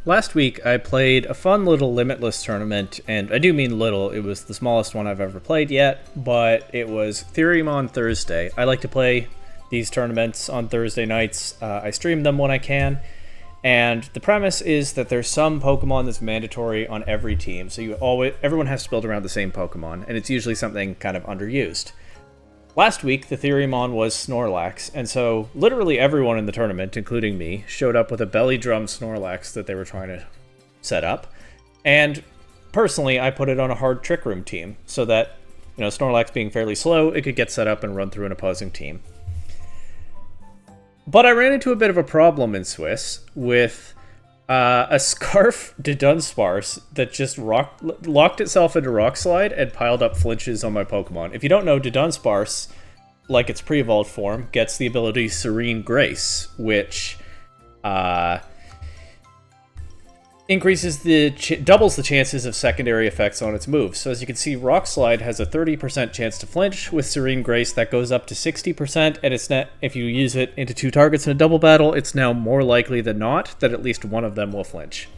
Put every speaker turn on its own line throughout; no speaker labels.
Last week I played a fun little Limitless tournament, and I do mean little, it was the smallest one I've ever played yet, but it was Theorem on Thursday. I like to play these tournaments on Thursday nights. I stream them when I can, and the premise is that there's some Pokemon that's mandatory on every team, so everyone has to build around the same Pokemon, and it's usually something kind of underused. Last week, the Theoremon was Snorlax, and so literally everyone in the tournament, including me, showed up with a belly drum Snorlax that they were trying to set up. And personally, I put it on a hard Trick Room team, so that, Snorlax being fairly slow, it could get set up and run through an opposing team. But I ran into a bit of a problem in Swiss with a Scarf Dudunsparce that just locked itself into Rock Slide and piled up flinches on my Pokemon. If you don't know, Dudunsparce, like its pre-evolved form, gets the ability Serene Grace, which doubles the chances of secondary effects on its moves. So as you can see, Rock Slide has a 30% chance to flinch. With Serene Grace, that goes up to 60%, and if you use it into two targets in a double battle, it's now more likely than not that at least one of them will flinch.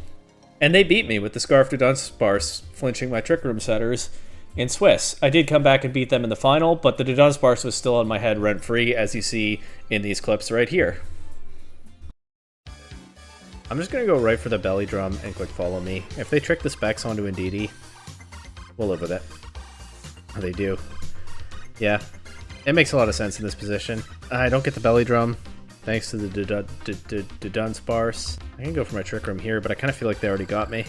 And they beat me with the Scarf Dudunsparce flinching my Trick Room setters in Swiss. I did come back and beat them in the final, but the Dudunsparce was still on my head rent-free, as you see in these clips right here. I'm just going to go right for the belly drum and quick follow me. If they trick the specs onto Indeedee, we'll live with it. Oh, they do. Yeah, it makes a lot of sense in this position. I don't get the belly drum, thanks to the Dudunsparce. I can go for my Trick Room here, but I kind of feel like they already got me.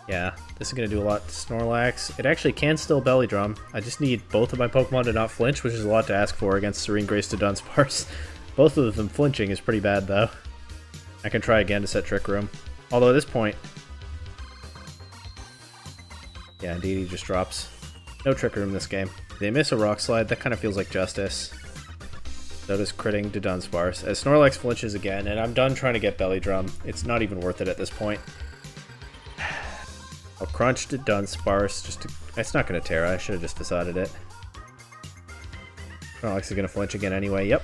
Yeah, this is going to do a lot to Snorlax. It actually can still belly drum. I just need both of my Pokemon to not flinch, which is a lot to ask for against Serene Grace Dudunsparce. Both of them flinching is pretty bad, though. I can try again to set Trick Room. Although at this point... yeah, indeed, he just drops. No Trick Room this game. They miss a Rock Slide, that kind of feels like justice. So does critting Dudunsparce. As Snorlax flinches again, and I'm done trying to get belly drum. It's not even worth it at this point. I'll crunch Dudunsparce just to... it's not going to tear, I should have just decided it. Snorlax is going to flinch again anyway, yep.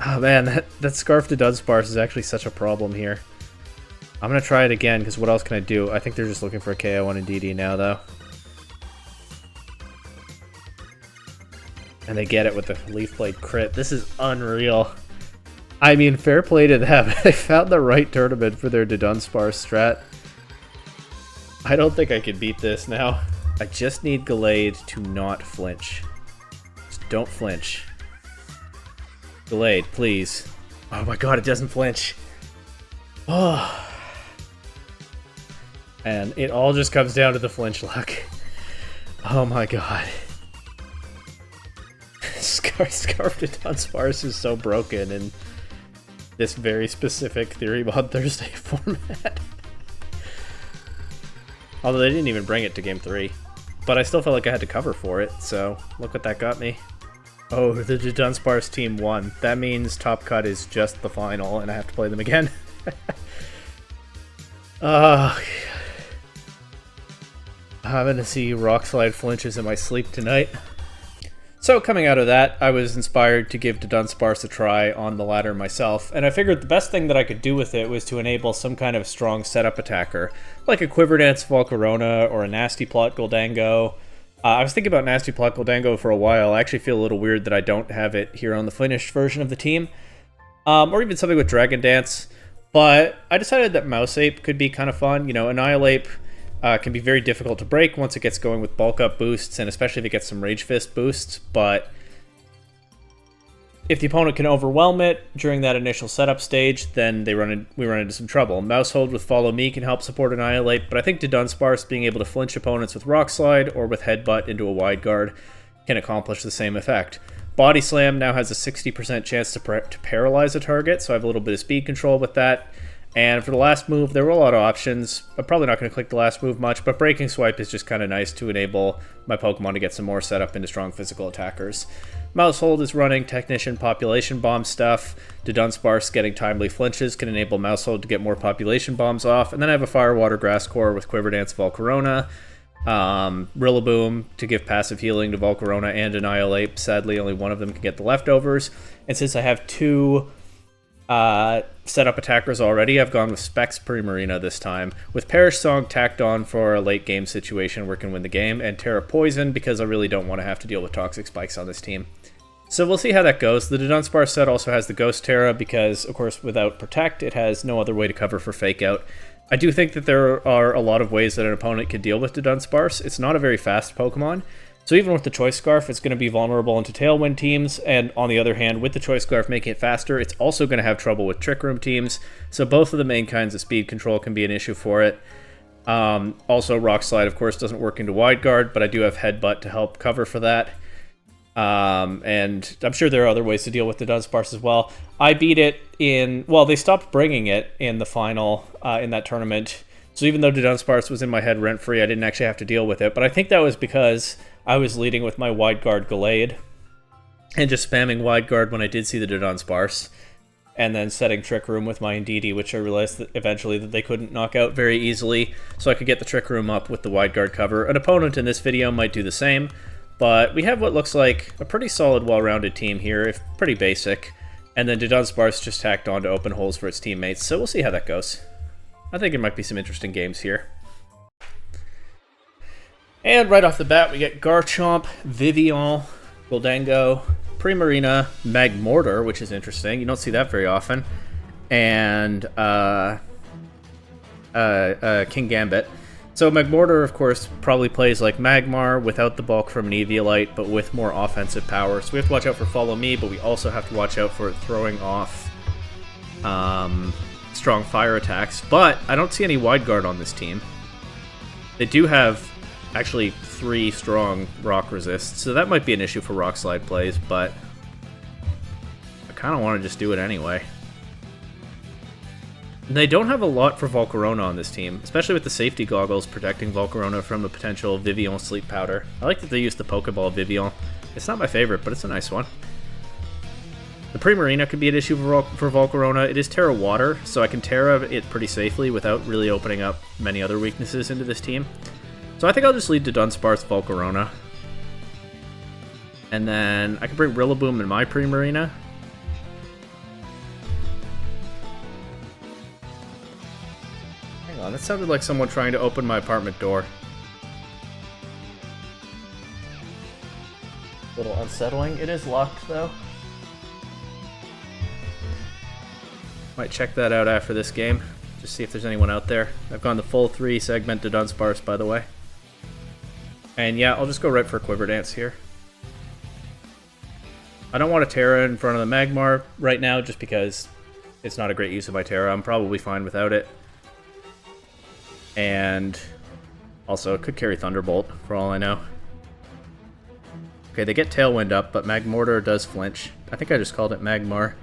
Oh man, that Scarf Dudunsparce is actually such a problem here. I'm going to try it again, because what else can I do? I think they're just looking for a KO on Indeedee now, though. And they get it with the Leaf Blade crit. This is unreal. I mean, fair play to them. They found the right tournament for their Dudunsparce strat. I don't think I can beat this now. I just need Gallade to not flinch. Just don't flinch. Delayed, please. Oh my god, it doesn't flinch. Oh. And it all just comes down to the flinch luck. Oh my god. Scarf Dudunsparce is so broken in this very specific Theory on Thursday format. Although they didn't even bring it to Game 3. But I still felt like I had to cover for it, so look what that got me. Oh, the Dudunsparce team won. That means Top Cut is just the final, and I have to play them again. I'm gonna see Rock Slide flinches in my sleep tonight. So coming out of that, I was inspired to give Dudunsparce a try on the ladder myself, and I figured the best thing that I could do with it was to enable some kind of strong setup attacker, like a Quiver Dance Volcarona or a Nasty Plot Goldango. I was thinking about Nasty Plot Goldango for a while. I actually feel a little weird that I don't have it here on the finished version of the team. Or even something with Dragon Dance. But I decided that Mouse Ape could be kind of fun. Annihilate can be very difficult to break once it gets going with bulk up boosts, and especially if it gets some Rage Fist boosts. But if the opponent can overwhelm it during that initial setup stage, then we run into some trouble. Mouse Hold with Follow Me can help support Annihilate, but I think Dudunsparce being able to flinch opponents with Rock Slide or with Headbutt into a wide guard can accomplish the same effect. Body Slam now has a 60% chance to paralyze a target, so I have a little bit of speed control with that. And for the last move, there were a lot of options. I'm probably not going to click the last move much, but Breaking Swipe is just kind of nice to enable my Pokemon to get some more setup into strong physical attackers. Mouse Hold is running Technician Population Bomb stuff. Dudunsparce getting timely flinches can enable Mouse Hold to get more Population Bombs off. And then I have a Fire Water Grass Core with Quiver Dance Volcarona. Rillaboom to give passive healing to Volcarona and Annihilate. Sadly, only one of them can get the leftovers. And since I have two setup attackers already. I've gone with Specs Primarina this time, with Perish Song tacked on for a late game situation where we can win the game, and Terra Poison because I really don't want to have to deal with Toxic Spikes on this team. So we'll see how that goes. The Dudunsparce set also has the Ghost Terra because, of course, without Protect, it has no other way to cover for Fake Out. I do think that there are a lot of ways that an opponent could deal with Dudunsparce. It's not a very fast Pokemon, so even with the Choice Scarf, it's going to be vulnerable into Tailwind teams, and on the other hand, with the Choice Scarf making it faster, it's also going to have trouble with Trick Room teams, so both of the main kinds of speed control can be an issue for it. Also, Rock Slide, of course, doesn't work into Wide Guard, but I do have Headbutt to help cover for that. And I'm sure there are other ways to deal with the Dudunsparce as well. I beat it in... Well, they stopped bringing it in the final in that tournament, so even though Dudunsparce was in my head rent-free, I didn't actually have to deal with it, but I think that was because I was leading with my Wide Guard Gallade and just spamming Wide Guard when I did see the Dudunsparce, and then setting Trick Room with my Indeedee, which I realized that eventually that they couldn't knock out very easily, so I could get the Trick Room up with the Wide Guard cover. An opponent in this video might do the same, but we have what looks like a pretty solid, well-rounded team here, if pretty basic, and then Dudunsparce just tacked on to open holes for its teammates, so we'll see how that goes. I think it might be some interesting games here. And right off the bat, we get Garchomp, Vivillon, Goldango, Primarina, Magmortar, which is interesting. You don't see that very often. And King Gambit. So Magmortar, of course, probably plays like Magmar without the bulk from an Eviolite, but with more offensive power. So we have to watch out for Follow Me, but we also have to watch out for it throwing off strong fire attacks. But I don't see any Wide Guard on this team. They do have actually 3 strong rock resists, so that might be an issue for Rock Slide plays, but I kind of want to just do it anyway. And they don't have a lot for Volcarona on this team, especially with the safety goggles protecting Volcarona from the potential Vivillon Sleep Powder. I like that they used the Pokeball Vivillon. It's not my favorite, but it's a nice one. The Primarina could be an issue for Volcarona. It is Terra Water, so I can Terra it pretty safely without really opening up many other weaknesses into this team. So I think I'll just lead to Dudunsparce Volcarona. And then I can bring Rillaboom in my Primarina. Hang on, that sounded like someone trying to open my apartment door. A little unsettling. It is locked, though. Might check that out after this game. Just see if there's anyone out there. I've gone the full 3-segment Dudunsparce, by the way. And yeah, I'll just go right for Quiver Dance here. I don't want a Terra in front of the Magmar right now just because it's not a great use of my Terra. I'm probably fine without it. And also, it could carry Thunderbolt for all I know. Okay, they get Tailwind up, but Magmortar does flinch. I think I just called it Magmar.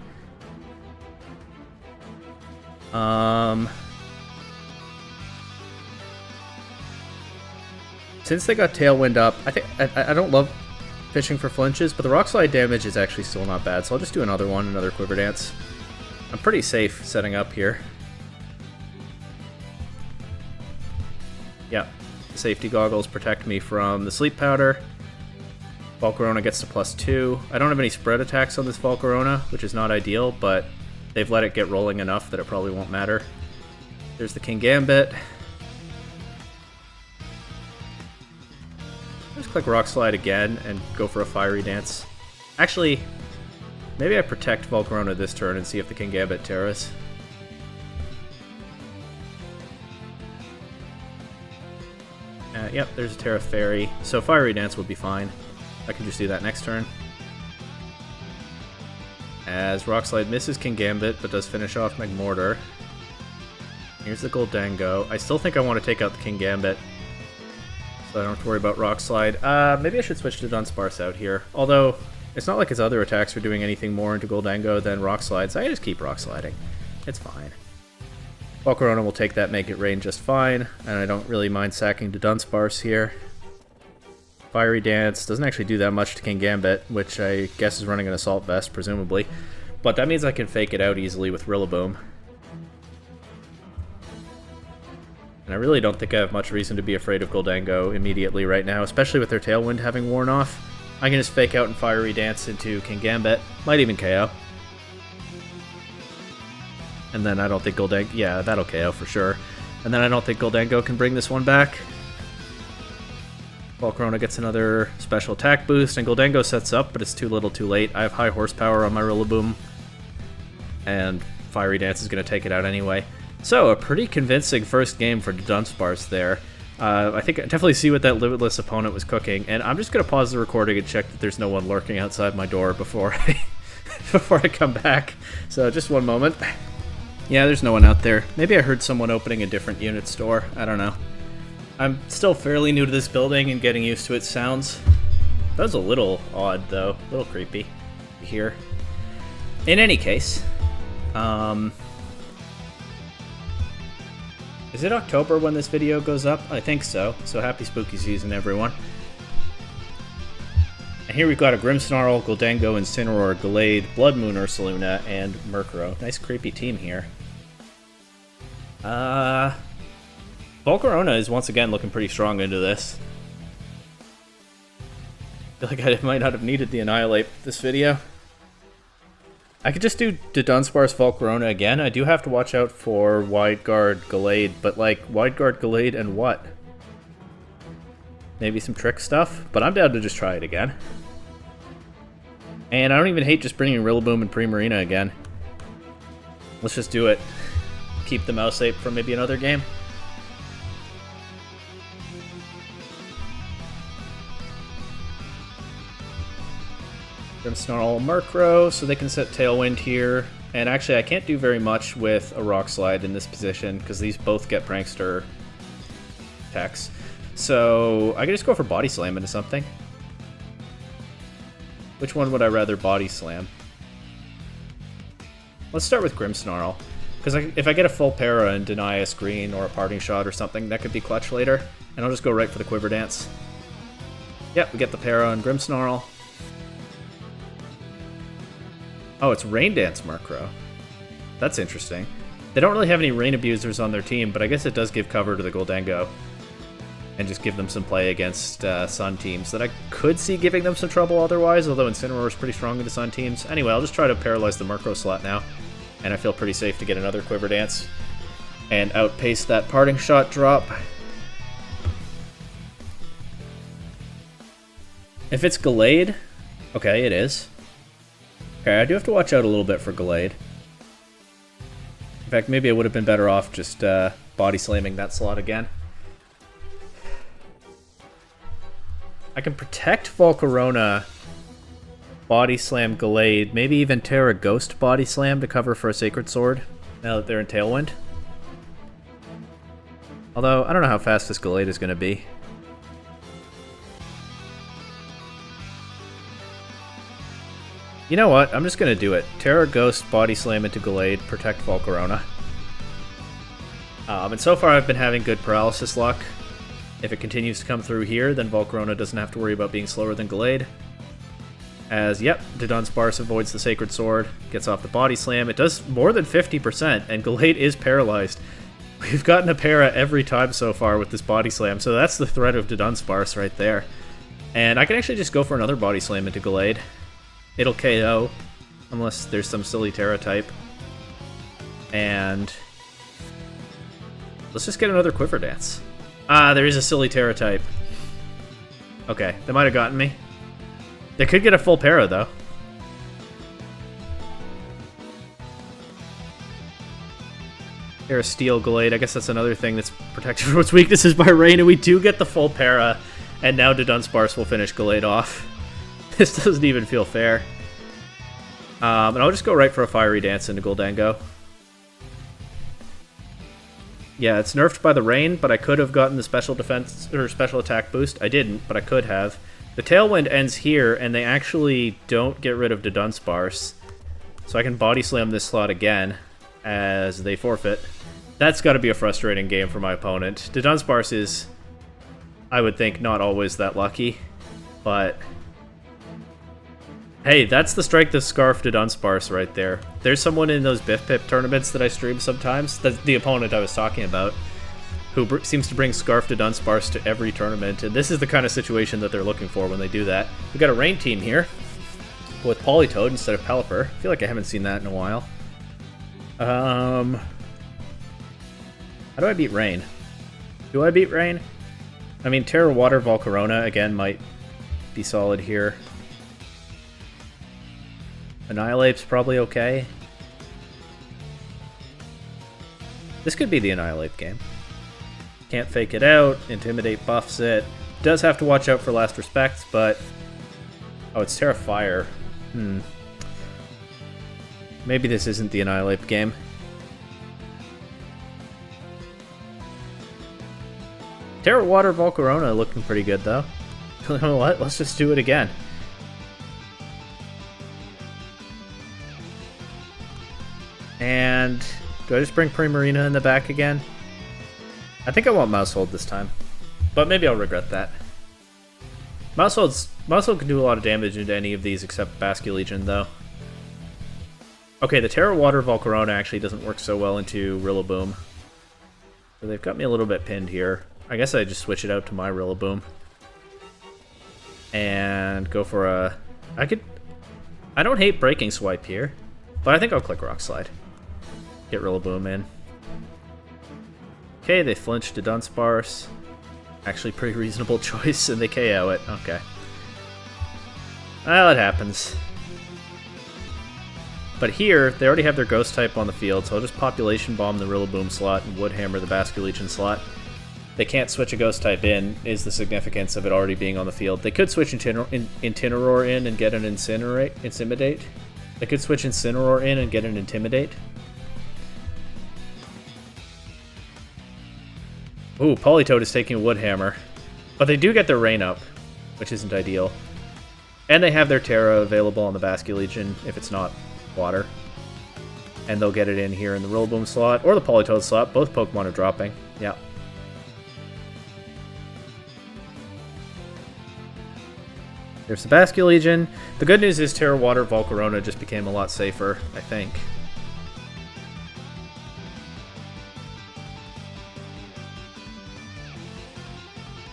Since they got Tailwind up, I don't love fishing for flinches, but the Rock Slide damage is actually still not bad, so I'll just do another one, another Quiver Dance. I'm pretty safe setting up here. Yep, safety goggles protect me from the Sleep Powder. Volcarona gets to +2. I don't have any spread attacks on this Volcarona, which is not ideal, but they've let it get rolling enough that it probably won't matter. There's the King Gambit. Just click Rock Slide again and go for a Fiery Dance. Actually, maybe I protect Volcarona this turn and see if the King Gambit Terras. Yep, there's a Terra Fairy, so Fiery Dance would be fine. I can just do that next turn. As Rock Slide misses King Gambit, but does finish off Magmortar. Here's the Goldango. I still think I want to take out the King Gambit, so I don't have to worry about Rock Slide. Maybe I should switch to Dudunsparce out here. Although, it's not like his other attacks are doing anything more into Goldango than Rock Slide, so I can just keep Rock Sliding. It's fine. Volcarona will take that Make It Rain just fine, and I don't really mind sacking Dudunsparce here. Fiery Dance doesn't actually do that much to King Gambit, which I guess is running an Assault Vest, presumably. But that means I can fake it out easily with Rillaboom. And I really don't think I have much reason to be afraid of Goldango immediately right now, especially with their Tailwind having worn off. I can just fake out and Fiery Dance into King Gambit. Might even KO. And then I don't think Goldango... Yeah, that'll KO for sure. And then I don't think Goldango can bring this one back. Volcarona gets another special attack boost, and Goldango sets up, but it's too little too late. I have high horsepower on my Rillaboom, and Fiery Dance is going to take it out anyway. So, a pretty convincing first game for Dudunsparce there. I think I definitely see what that limitless opponent was cooking, and I'm just going to pause the recording and check that there's no one lurking outside my door before I come back. So, just one moment. Yeah, there's no one out there. Maybe I heard someone opening a different unit store. I don't know. I'm still fairly new to this building and getting used to its sounds. That was a little odd, though. A little creepy here. In any case, is it October when this video goes up? I think so. So happy spooky season, everyone. And here we've got a Grimmsnarl, Goldango, Incineroar, Gallade, Blood Moon Ursaluna, and Murkrow. Nice creepy team here. Volcarona is once again looking pretty strong into this. I feel like I might not have needed the Annihilate this video. I could just do Dudunsparce Volcarona again. I do have to watch out for Wide Guard Gallade, but like, Wide Guard Gallade and what? Maybe some trick stuff? But I'm down to just try it again. And I don't even hate just bringing Rillaboom and Primarina again. Let's just do it. Keep the Mouse Ape for maybe another game. Grimmsnarl, Murkrow, so they can set Tailwind here. And actually, I can't do very much with a Rock Slide in this position, because these both get Prankster attacks. So, I can just go for Body Slam into something. Which one would I rather Body Slam? Let's start with Grimmsnarl. Because if I get a full para and deny a screen or a parting shot or something, that could be clutch later. And I'll just go right for the Quiver Dance. Yep, we get the para on Grimmsnarl. Oh, it's Rain Dance Murkrow. That's interesting. They don't really have any Rain Abusers on their team, but I guess it does give cover to the Goldango. And just give them some play against Sun teams that I could see giving them some trouble otherwise, although Incineroar is pretty strong into Sun teams. Anyway, I'll just try to paralyze the Murkrow slot now. And I feel pretty safe to get another Quiver Dance and outpace that parting shot drop. If it's Gallade, okay, it is. Okay, I do have to watch out a little bit for Gallade. In fact, maybe I would have been better off just body slamming that slot again. I can protect Volcarona, Body Slam Gallade, maybe even Terra Ghost Body Slam to cover for a Sacred Sword, now that they're in Tailwind. Although, I don't know how fast this Gallade is going to be. You know what? I'm just going to do it. Terra Ghost Body Slam into Gallade, protect Volcarona. And so far I've been having good paralysis luck. If it continues to come through here, then Volcarona doesn't have to worry about being slower than Gallade. As, yep, Dudunsparce avoids the Sacred Sword, gets off the Body Slam. It does more than 50%, and Gallade is paralyzed. We've gotten a para every time so far with this Body Slam, so that's the threat of Dudunsparce right there. And I can actually just go for another Body Slam into Gallade. It'll KO, unless there's some silly Terra type. And let's just get another Quiver Dance. Ah, there is a silly Terra type. Okay, that might have gotten me. They could get a full para, though. Terra Steel Gallade. I guess that's another thing that's protected from its weaknesses by rain, and we do get the full para. And now Dudunsparce will finish Gallade off. This doesn't even feel fair. And I'll just go right for a Fiery Dance into Goldango. Yeah, it's nerfed by the rain, but I could have gotten the special defense or special attack boost. I didn't, but I could have. The Tailwind ends here, and they actually don't get rid of Dudunsparce. So I can Body Slam this slot again as they forfeit. That's got to be a frustrating game for my opponent. Dudunsparce is, I would think, not always that lucky, but hey, that's the strength of Scarf Dudunsparce right there. There's someone in those Biff Pip tournaments that I stream sometimes, that's the opponent I was talking about, who seems to bring Scarf Dudunsparce to every tournament, and this is the kind of situation that they're looking for when they do that. We've got a Rain team here with Politoed instead of Pelipper. I feel like I haven't seen that in a while. How do I beat Rain? Do I beat Rain? I mean, Terra Water Volcarona, again, might be solid here. Annihilate's probably okay. This could be the Annihilate game. Can't fake it out. Intimidate buffs it. Does have to watch out for Last Respects, but... Oh, it's Terra Fire. Maybe this isn't the Annihilate game. Terra Water Volcarona looking pretty good, though. You know what? Let's just do it again. And do I just bring Primarina in the back again? I think I want Mousehold this time, but maybe I'll regret that. Mousehold can do a lot of damage into any of these except Basculegion, though. Okay, the Terra Water Volcarona actually doesn't work so well into Rillaboom. So they've got me a little bit pinned here. I guess I just switch it out to my Rillaboom. And go for a... I don't hate Breaking Swipe here, but I think I'll click Rock Slide. Get Rillaboom in. Okay, they flinched to Dudunsparce. Actually, pretty reasonable choice, and they KO it. Okay. Well, it happens. But here, they already have their Ghost type on the field, so I'll just Population Bomb the Rillaboom slot and Wood Hammer the Basculegion slot. They can't switch a Ghost type in, is the significance of it already being on the field. They could switch Incineroar in and get an Intimidate. They could switch Incineroar in and get an Intimidate. Ooh, Politoed is taking a Wood Hammer. But they do get their Rain up, which isn't ideal. And they have their Terra available on the Basculegion if it's not water. And they'll get it in here in the Rillaboom slot, or the Politoed slot. Both Pokemon are dropping. Yeah. There's the Basculegion. The good news is Terra Water Volcarona just became a lot safer, I think.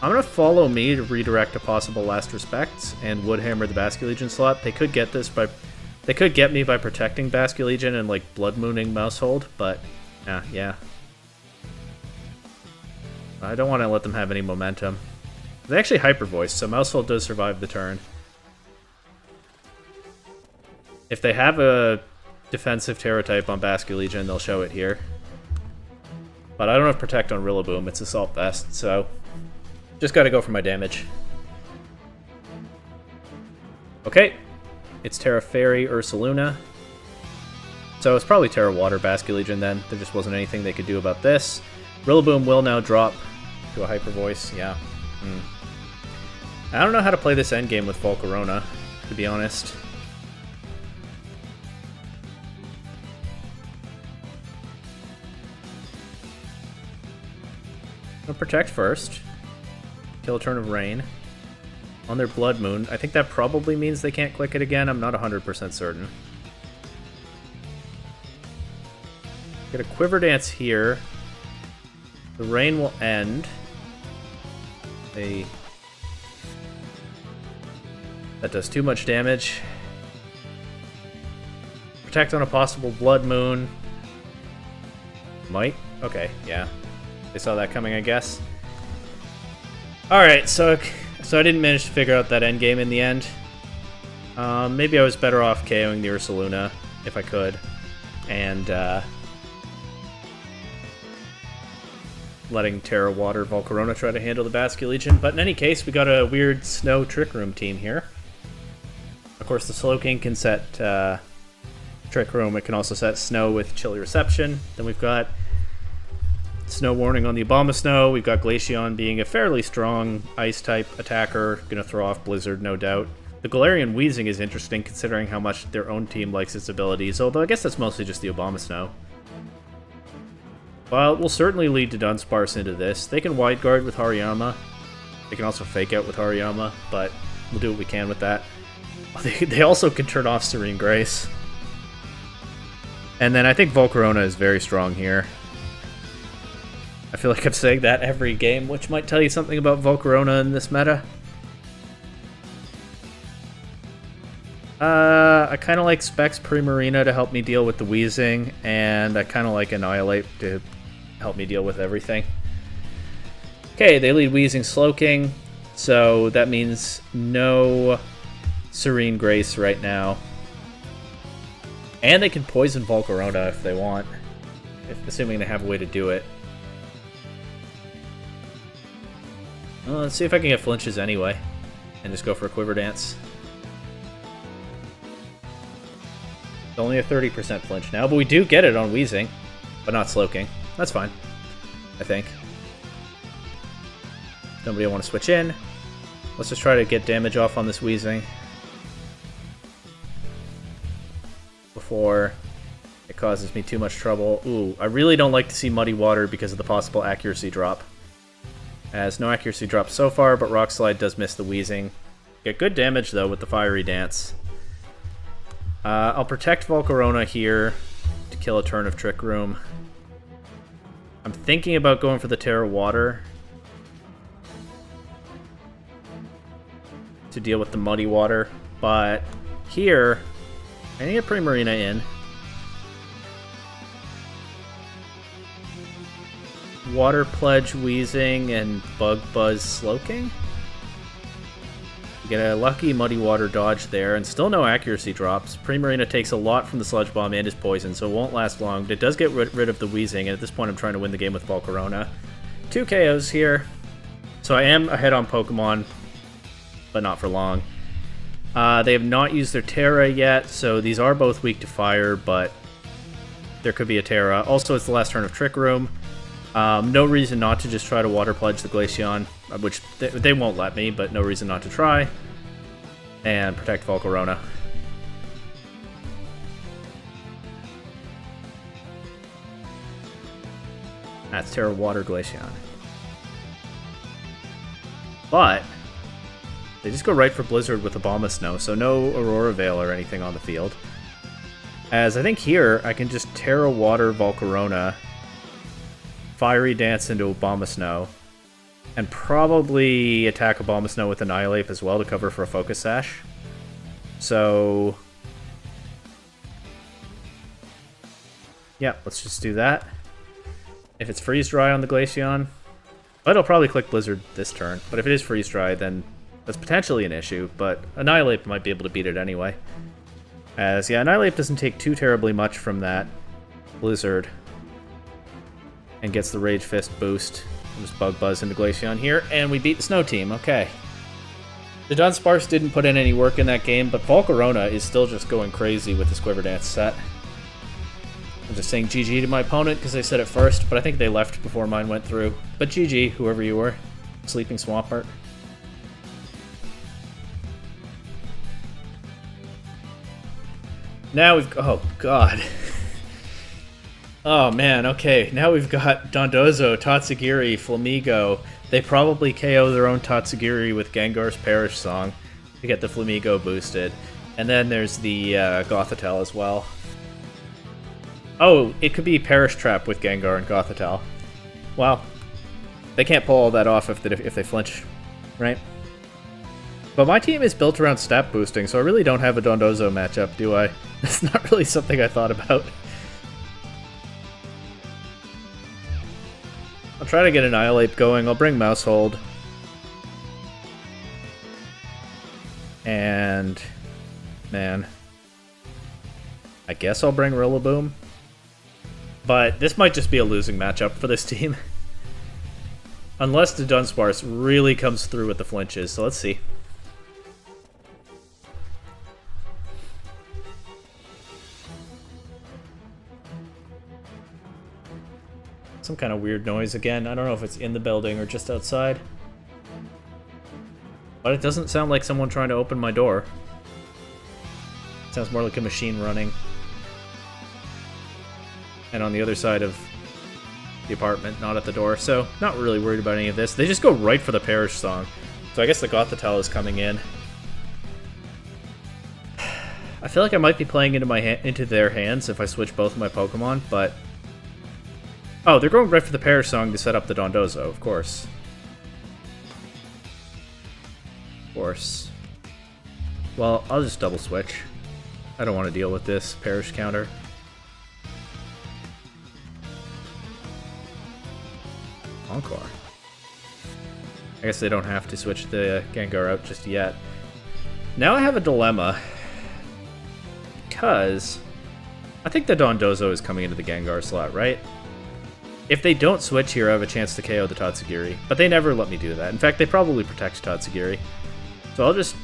I'm going to follow me to redirect a possible Last Respects and Woodhammer the Basculegion slot. They could get this by... They could get me by protecting Basculegion and, like, Blood Mooning Mousehold, but... yeah. I don't want to let them have any momentum. They actually Hyper Voice, so Mousehold does survive the turn. If they have a defensive Terra type on Basculegion, they'll show it here. But I don't have Protect on Rillaboom, it's Assault Vest, so... Just gotta go for my damage. Okay. It's Terra Fairy, Ursaluna. So it's probably Terra Water Basculegion then. There just wasn't anything they could do about this. Rillaboom will now drop to a Hyper Voice, yeah. I don't know how to play this endgame with Volcarona, to be honest. I'll Protect first. Kill a turn of Rain. On their Blood Moon. I think that probably means they can't click it again. I'm not 100% certain. Get a Quiver Dance here. The Rain will end. That does too much damage. Protect on a possible Blood Moon. Might? Okay, yeah. They saw that coming, I guess. Alright, so I didn't manage to figure out that endgame in the end. Maybe I was better off KOing the Ursaluna, if I could. And, letting Terra Water Volcarona try to handle the Basculegion. But in any case, we got a weird Snow Trick Room team here. Of course, the Slowking can set Trick Room. It can also set Snow with Chilly Reception. Then we've got Snow Warning on the Abomasnow. We've got Glaceon being a fairly strong Ice-type attacker. Gonna throw off Blizzard, no doubt. The Galarian Wheezing is interesting considering how much their own team likes its abilities, although I guess that's mostly just the Abomasnow. Well, it will certainly lead to Dudunsparce into this. They can Wide Guard with Hariyama. They can also Fake Out with Hariyama, but we'll do what we can with that. They also can turn off Serene Grace. And then I think Volcarona is very strong here. I feel like I'm saying that every game, which might tell you something about Volcarona in this meta. I kind of like Specs Primarina to help me deal with the Wheezing, and I kind of like Annihilate to help me deal with everything. Okay, they lead Wheezing Slowking, so that means no Serene Grace right now. And they can poison Volcarona if they want, assuming they have a way to do it. Well, let's see if I can get flinches anyway, and just go for a Quiver Dance. It's only a 30% flinch now, but we do get it on Wheezing, but not Slowking. That's fine, I think. Nobody will want to switch in. Let's just try to get damage off on this Wheezing before it causes me too much trouble. Ooh, I really don't like to see Muddy Water because of the possible accuracy drop. As no accuracy drop so far, but Rock Slide does miss the Wheezing. Get good damage though with the Fiery Dance. I'll protect Volcarona here to kill a turn of Trick Room. I'm thinking about going for the Terra Water to deal with the Muddy Water, but here I need a Primarina in. Water Pledge Wheezing and Bug Buzz Slowking. Get a lucky Muddy Water dodge there, and still no accuracy drops. Primarina takes a lot from the Sludge Bomb and his poison, so it won't last long. But it does get rid of the Wheezing, and at this point I'm trying to win the game with Volcarona. 2 KOs here, so I am ahead on Pokemon, but not for long. They have not used their Terra yet, so these are both weak to fire, but there could be a Terra. Also, it's the last turn of Trick Room. No reason not to just try to Water Pledge the Glaceon, which they won't let me, but no reason not to try. And protect Volcarona. That's Terra Water Glaceon. But they just go right for Blizzard with Abomasnow, so no Aurora Veil or anything on the field. As I think here, I can just Terra Water Volcarona, Fiery Dance into Abomasnow, and probably attack Abomasnow with Annihilate as well to cover for a Focus Sash. So yeah, let's just do that. If it's Freeze Dry on the Glaceon, but it'll probably click Blizzard this turn. But if it is Freeze Dry, then that's potentially an issue, but Annihilate might be able to beat it anyway. As, yeah, Annihilate doesn't take too terribly much from that Blizzard, and gets the Rage Fist boost. Just Bug Buzz into Glaceon here, and we beat the Snow Team, okay. The Dudunsparce didn't put in any work in that game, but Volcarona is still just going crazy with his Quiver Dance set. I'm just saying GG to my opponent because they said it first, but I think they left before mine went through. But GG, whoever you were. Sleeping Swampert. Now we've... oh, God. Oh, man, okay. Now we've got Dondozo, Tatsugiri, Flamigo. They probably KO their own Tatsugiri with Gengar's Perish Song to get the Flamigo boosted. And then there's the Gothitelle as well. Oh, it could be Perish Trap with Gengar and Gothitelle. Well, they can't pull all that off if they flinch, right? But my team is built around stat boosting, so I really don't have a Dondozo matchup, do I? That's not really something I thought about. I'll try to get Annihilate going. I'll bring Mousehold. And... man. I guess I'll bring Rillaboom. But this might just be a losing matchup for this team. Unless the Dudunsparce really comes through with the flinches, so let's see. Some kind of weird noise again. I don't know if it's in the building or just outside. But it doesn't sound like someone trying to open my door. It sounds more like a machine running. And on the other side of the apartment, not at the door. So, not really worried about any of this. They just go right for the Perish Song. So I guess the Gothitelle is coming in. I feel like I might be playing into their hands if I switch both of my Pokemon, but... oh, they're going right for the Perish Song to set up the Dondozo, of course. Of course. Well, I'll just double switch. I don't want to deal with this Perish counter. Encore. I guess they don't have to switch the Gengar out just yet. Now I have a dilemma. Because I think the Dondozo is coming into the Gengar slot, right? If they don't switch here, I have a chance to KO the Tatsugiri. But they never let me do that. In fact, they probably protect Tatsugiri. So I'll just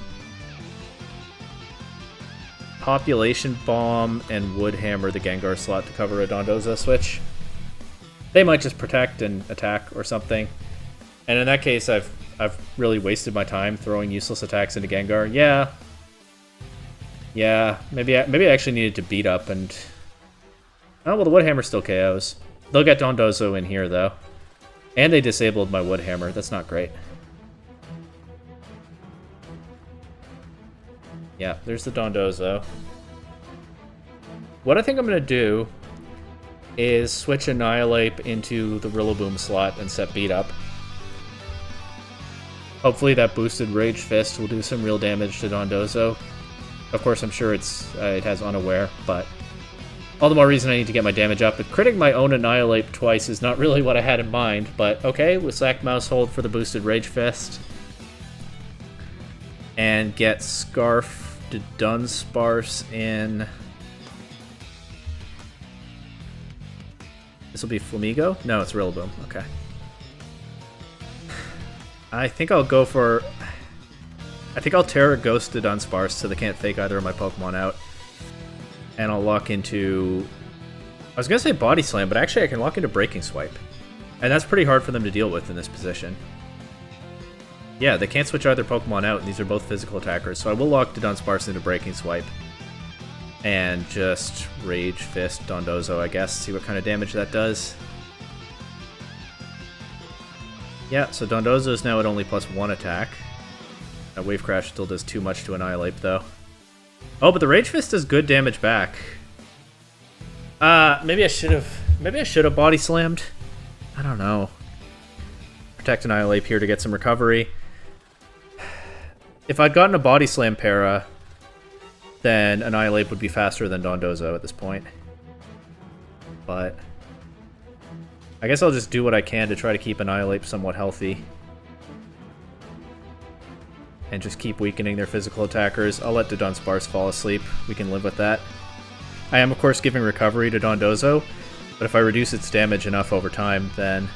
Population Bomb and Wood Hammer the Gengar slot to cover a Dondozo switch. They might just protect and attack or something. And in that case, I've really wasted my time throwing useless attacks into Gengar. Yeah, maybe I actually needed to beat up and... Oh, well, the Wood Hammer still KOs. They'll get Dondozo in here, though. And they disabled my Wood Hammer. That's not great. Yeah, there's the Dondozo. What I think I'm going to do is switch Annihilate into the Rillaboom slot and set Beat Up. Hopefully that boosted Rage Fist will do some real damage to Dondozo. Of course, I'm sure it has Unaware, but all the more reason I need to get my damage up. But critting my own Annihilate twice is not really what I had in mind, but okay, we'll sack Mouse Hold for the boosted Rage Fist. And get Scarf to Dudunsparce in... This will be Flamigo? No, it's Rillaboom. Okay. I think I'll go for... I think I'll Terra Ghost to Dudunsparce so they can't fake either of my Pokemon out. And I'll lock into... I was going to say Body Slam, but actually I can lock into Breaking Swipe. And that's pretty hard for them to deal with in this position. Yeah, they can't switch either Pokemon out, and these are both physical attackers, so I will lock Dudunsparce into Breaking Swipe. And just Rage Fist Dondozo, I guess, see what kind of damage that does. Yeah, so Dondozo is now at only +1 attack. That Wave Crash still does too much to Annihilate, though. Oh, but the Rage Fist does good damage back. Maybe I should have Body Slammed. I don't know. Protect Annihilate here to get some recovery. If I'd gotten a Body Slam para, then Annihilate would be faster than Dondozo at this point. But I guess I'll just do what I can to try to keep Annihilate somewhat healthy. And just keep weakening their physical attackers. I'll let Dudunsparce fall asleep. We can live with that. I am, of course, giving recovery to Dondozo, but if I reduce its damage enough over time, then...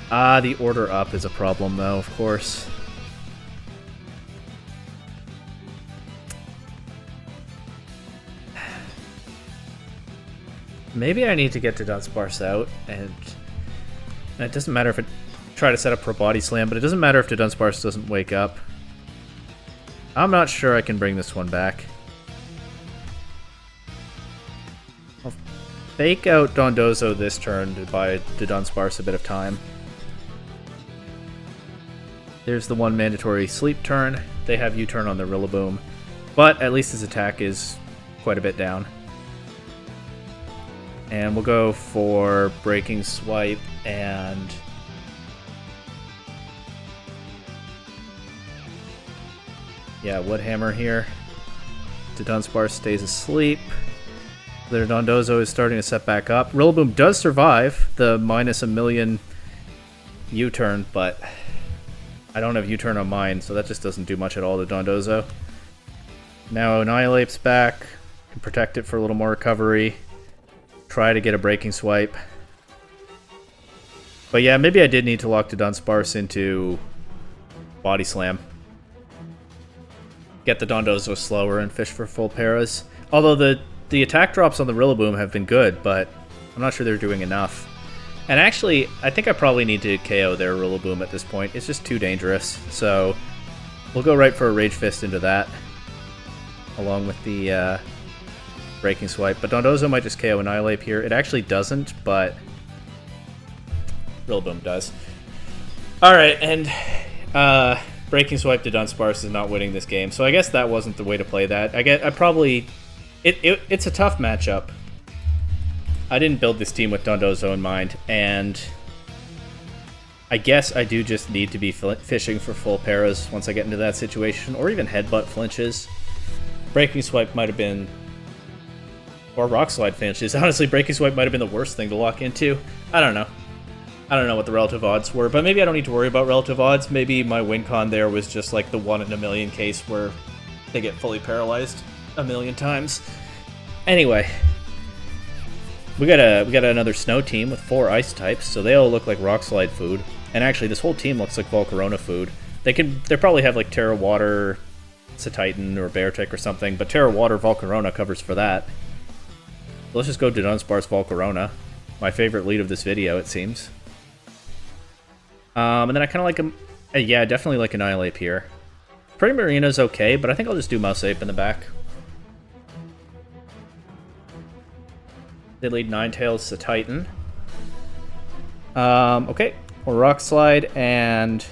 the order up is a problem, though, of course. Maybe I need to get Dudunsparce out, and it doesn't matter if it try to set up for a Body Slam, but it doesn't matter if Dudunsparce doesn't wake up. I'm not sure I can bring this one back. I'll fake out Dondozo this turn to buy Dudunsparce a bit of time. There's the one mandatory sleep turn. They have U-turn on the Rillaboom, but at least his attack is quite a bit down. And we'll go for Breaking Swipe and... yeah, Wood Hammer here. Dudunsparce stays asleep. Their Dondozo is starting to set back up. Rillaboom does survive the -1,000,000 U-turn, but I don't have U-turn on mine, so that just doesn't do much at all to Dondozo. Now Annihilate's back. Can protect it for a little more recovery. Try to get a Breaking Swipe. But yeah, maybe I did need to lock Dudunsparce into Body Slam. Get the Dondozo slower and fish for full paras. Although the attack drops on the Rillaboom have been good, but I'm not sure they're doing enough. And actually, I think I probably need to KO their Rillaboom at this point. It's just too dangerous. So we'll go right for a Rage Fist into that, along with the Breaking Swipe. But Dondozo might just KO Annihilate here. It actually doesn't, but Rillaboom does. Alright, and Breaking Swipe to Dudunsparce is not winning this game, so I guess that wasn't the way to play that. It's a tough matchup. I didn't build this team with Dondozo in mind, and I guess I do just need to be fishing for full paras once I get into that situation, or even headbutt flinches. Breaking Swipe might have been... Or Rock Slide flinches. Honestly, Breaking Swipe might have been the worst thing to lock into. I don't know. I don't know what the relative odds were, but maybe I don't need to worry about relative odds. Maybe my win con there was just like the 1 in a million case where they get fully paralyzed a million times. Anyway, we got another snow team with 4 ice types, so they all look like Rock Slide food. And actually, this whole team looks like Volcarona food. They probably have like Terra Water, Titan, or Beartic or something, but Terra Water Volcarona covers for that. Let's just go Dudunsparce Volcarona. My favorite lead of this video, it seems. And then I kind of like yeah, definitely like Annihilate here. Primarina's okay, but I think I'll just do Mouse Ape in the back. They lead Ninetales to Titan. Okay. Or Rock Slide, and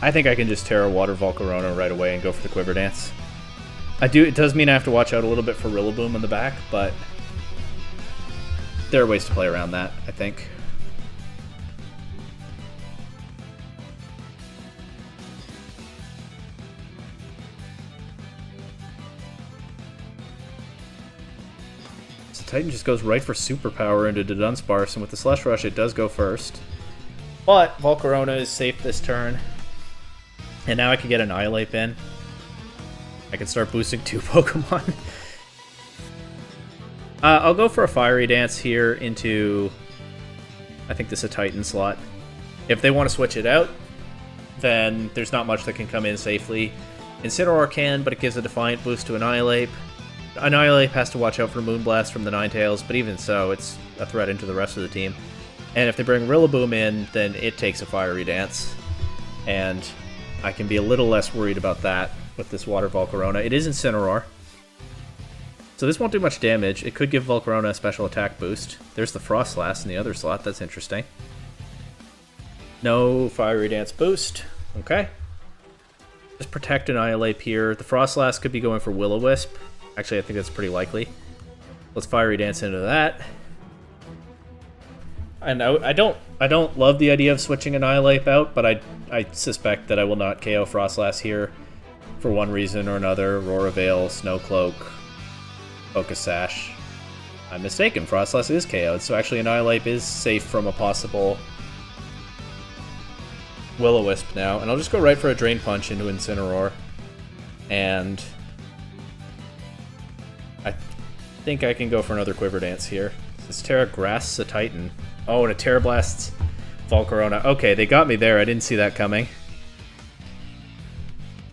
I think I can just Terra Water Volcarona right away and go for the Quiver Dance. It does mean I have to watch out a little bit for Rillaboom in the back, but there are ways to play around that, I think. Titan just goes right for Superpower into Dudunsparce, and with the Slush Rush, it does go first. But Volcarona is safe this turn. And now I can get Annihilate in. I can start boosting 2 Pokemon. I'll go for a Fiery Dance here into, I think this is a Titan slot. If they want to switch it out, then there's not much that can come in safely. Incineroar can, but it gives a Defiant boost to Annihilate. Annihilate has to watch out for Moonblast from the Ninetales, but even so, it's a threat into the rest of the team. And if they bring Rillaboom in, then it takes a Fiery Dance. And I can be a little less worried about that with this Water Volcarona. It is Incineroar. So this won't do much damage. It could give Volcarona a special attack boost. There's the Frostlass in the other slot. That's interesting. No Fiery Dance boost. Okay. Just protect Annihilate here. The Frostlass could be going for Will-O-Wisp. Actually, I think that's pretty likely. Let's Fiery Dance into that. I know I don't love the idea of switching Annihilate out, but I suspect that I will not KO Frostlass here for one reason or another. Aurora Veil, Snow Cloak, Focus Sash. I'm mistaken. Frostlass is KO'd, so actually Annihilate is safe from a possible Will-O-Wisp now. And I'll just go right for a Drain Punch into Incineroar. And I think I can go for another Quiver Dance here. This Terra Grass a Titan. Oh, and a Terra Blast Volcarona. Okay, they got me there. I didn't see that coming.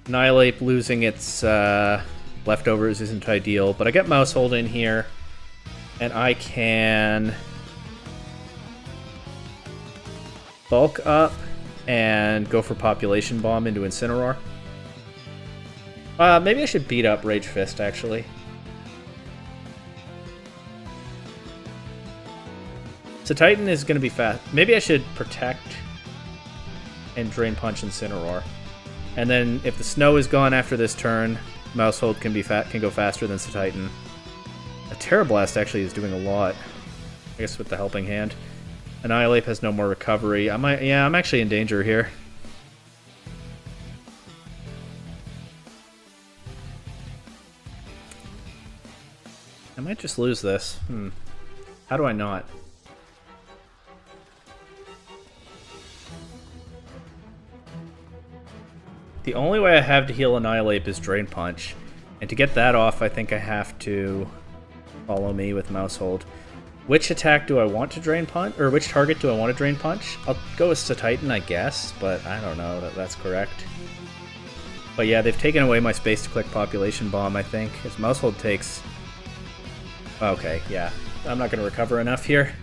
Annihilate losing its leftovers isn't ideal, but I get Mousehold in here, and I can bulk up and go for Population Bomb into Incineroar. Maybe I should beat up Rage Fist, actually. So Titan is going to be fast. Maybe I should protect and Drain Punch Incineroar. And then if the snow is gone after this turn, Mousehold can go faster than Titan. A Terra Blast actually is doing a lot. I guess with the Helping Hand. Annihilate has no more recovery. I'm actually in danger here. I might just lose this. How do I not? The only way I have to heal Annihilate is Drain Punch. And to get that off, I think I have to follow me with Mousehold. Which attack do I want to Drain Punch? Or which target do I want to Drain Punch? I'll go with Titan, I guess, but I don't know that that's correct. But yeah, they've taken away my space to click Population Bomb, I think. As Mousehold takes... Okay, yeah. I'm not going to recover enough here.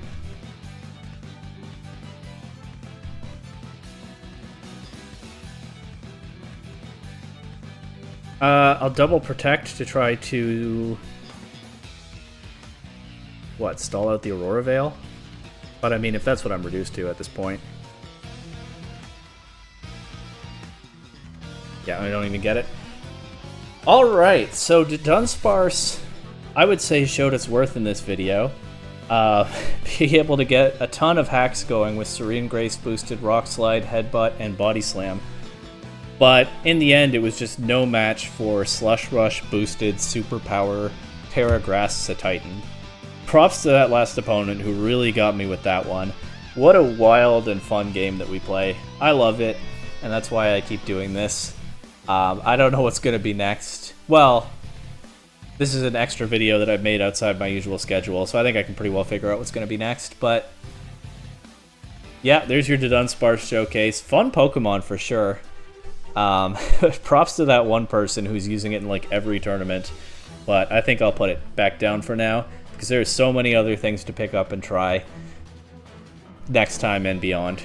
I'll double protect to try to... What, stall out the Aurora Veil? But I mean, if that's what I'm reduced to at this point. Yeah, I don't even get it. Alright, so Dudunsparce, I would say, showed its worth in this video. Be able to get a ton of hacks going with Serene Grace boosted Rock Slide, Headbutt, and Body Slam. But in the end, it was just no match for Slush Rush boosted Superpower Paragrass Titan. Props to that last opponent who really got me with that one. What a wild and fun game that we play. I love it, and that's why I keep doing this. I don't know what's going to be next. Well, this is an extra video that I've made outside my usual schedule, so I think I can pretty well figure out what's going to be next. But yeah, there's your Dudunsparce showcase. Fun Pokemon for sure. Props to that one person who's using it in like every tournament. But I think I'll put it back down for now, because there's so many other things to pick up and try next time and beyond.